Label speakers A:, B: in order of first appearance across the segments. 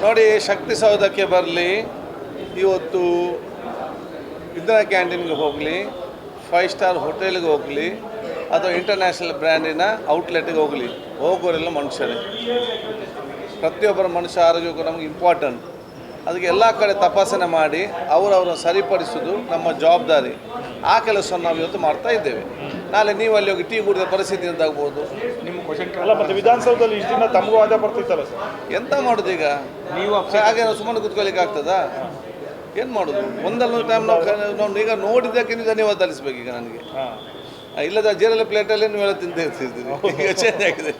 A: ನೋಡಿ, ಶಕ್ತಿ ಸೌಧಕ್ಕೆ ಬರಲಿ, ಇವತ್ತು ಇಂದಿರಾ ಕ್ಯಾಂಟೀನ್ಗೆ ಹೋಗಲಿ, 5 ಸ್ಟಾರ್ ಹೋಟೆಲ್ಗೆ ಹೋಗಲಿ, ಅಥವಾ ಇಂಟರ್ನ್ಯಾಷನಲ್ ಬ್ರ್ಯಾಂಡಿನ ಔಟ್ಲೆಟ್ಗೆ ಹೋಗಲಿ, ಹೋಗೋರೆಲ್ಲ ಮನುಷ್ಯರೇ. ಪ್ರತಿಯೊಬ್ಬರ ಮನುಷ್ಯ ಆರೋಗ್ಯಕ್ಕೂ ನಮಗೆ ಇಂಪಾರ್ಟೆಂಟ್. ಅದಕ್ಕೆ ಎಲ್ಲ ಕಡೆ ತಪಾಸಣೆ ಮಾಡಿ ಅವರವರನ್ನು ಸರಿಪಡಿಸೋದು ನಮ್ಮ ಜವಾಬ್ದಾರಿ. ಆ ಕೆಲಸವನ್ನು ನಾವು ಇವತ್ತು ಮಾಡ್ತಾ ಇದ್ದೇವೆ. ನಾಳೆ ನೀವು ಅಲ್ಲಿ ಹೋಗಿ ಟೀ ಕುಡಿದ ಪರಿಸ್ಥಿತಿ ಎಂತಾಗ್ಬೋದು?
B: ನಿಮ್ಮ ಕ್ವಶನ್ ಅಲ್ಲ, ಮತ್ತು ವಿಧಾನಸೌಧದಲ್ಲಿ ಇಷ್ಟು ದಿನ ತಮಗೂ ವಾದ ಬರ್ತಿತ್ತಲ್ಲ ಸರ್,
A: ಎಂತ ಮಾಡೋದು ಈಗ? ನೀವು ಹಾಗೆ ನಾವು ಸುಮ್ಮನೆ ಕೂತ್ಕೊಳ್ಳಿಕ್ಕೆ ಆಗ್ತದಾ? ಏನು ಮಾಡೋದು? ಒಂದಲ್ಲೊಂದು ಟೈಮ್ ನಾವು ಈಗ ನೋಡಿದ್ದಕ್ಕೆ ನೀವು ಧನ್ಯವಾದ ಸಲ್ಲಿಸ್ಬೇಕು. ಈಗ ನನಗೆ ಇಲ್ಲದ ಜೀರಲ್ಲಿ ಪ್ಲೇಟಲ್ಲಿ ನೀವೆಲ್ಲ ತಿಂತ ಇರ್ತಿರ್ತೀರಿ. ಈಗ ಚೇಂಜ್ ಆಗಿದೆ.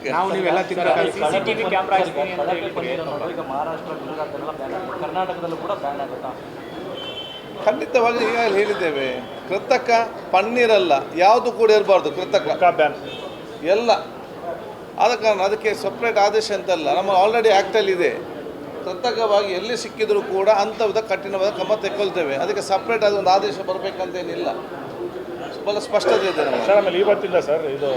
A: ಖಂಡಿತವಾಗಿ ಈಗ ಹೇಳಿದ್ದೇವೆ, ಕೃತಕ ಪನ್ನೀರಲ್ಲ, ಯಾವುದು ಕೂಡ ಇರಬಾರ್ದು. ಕೃತಕ
B: ಬ್ಯಾನ್
A: ಎಲ್ಲ. ಆದ ಕಾರಣ ಅದಕ್ಕೆ ಸಪ್ರೇಟ್ ಆದೇಶ ಅಂತಲ್ಲ, ನಮ್ಮ ಆಲ್ರೆಡಿ ಆ್ಯಕ್ಟಲ್ಲಿ ಇದೆ. ಕೃತಕವಾಗಿ ಎಲ್ಲಿ ಸಿಕ್ಕಿದರೂ ಕೂಡ ಅಂಥವ್ದ ಕಠಿಣವಾದ ಕ್ರಮ ತೆಕ್ಕೊಳ್ತೇವೆ. ಅದಕ್ಕೆ ಸಪ್ರೇಟ್ ಆದ ಒಂದು ಆದೇಶ ಬರಬೇಕಂತೇನಿಲ್ಲ, ಬಹಳ ಸ್ಪಷ್ಟತೆ ಇದೆ ನಮ್ಮ
B: ಸರ್. ಆಮೇಲೆ ಇವತ್ತಿಂದ ಸರ್ ಇದು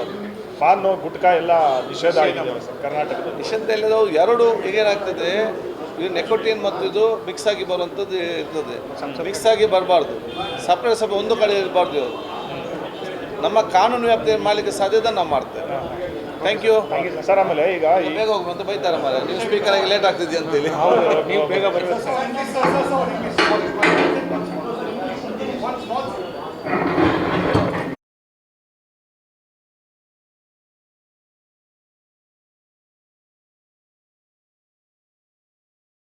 B: ಪಾನು ಗುಟ್ಕಾ ಎಲ್ಲ ನಿಷೇಧ ಆಗಿದೆ ಸರ್ ಕರ್ನಾಟಕದ.
A: ನಿಷೇಧ ಇಲ್ಲದ ಎರಡು ಈಗೇನಾಗ್ತದೆ, ಇದು ನೆಕೋಟಿನ್ ಮತ್ತು ಇದು ಮಿಕ್ಸ್ ಆಗಿ ಬರುವಂಥದ್ದು ಇರ್ತದೆ. ಮಿಕ್ಸ್ ಆಗಿ ಬರಬಾರ್ದು, ಸಪ್ರೇಟ್ ಒಂದು ಕಡೆ ಇರಬಾರ್ದು. ಇವರು ನಮ್ಮ ಕಾನೂನು ವ್ಯಾಪ್ತಿ ಮಾಡಲಿಕ್ಕೆ ಸಾಧ್ಯತೆ ನಾವು ಮಾಡ್ತೇವೆ. Thank you
B: sir. ಆಮೇಲೆ ಈಗ
A: ಬೇಗ ಹೋಗುವಂತ ಬೈತಾರೆ ಮಾರ, ನೀವು ಸ್ಪೀಕರ್ ಆಗಿ ಲೇಟ್ ಆಗ್ತಿದ್ದೀಯ ಅಂತೇಳಿ.
B: ನೀವು ಬೇಗ ಬರಬೇಕು.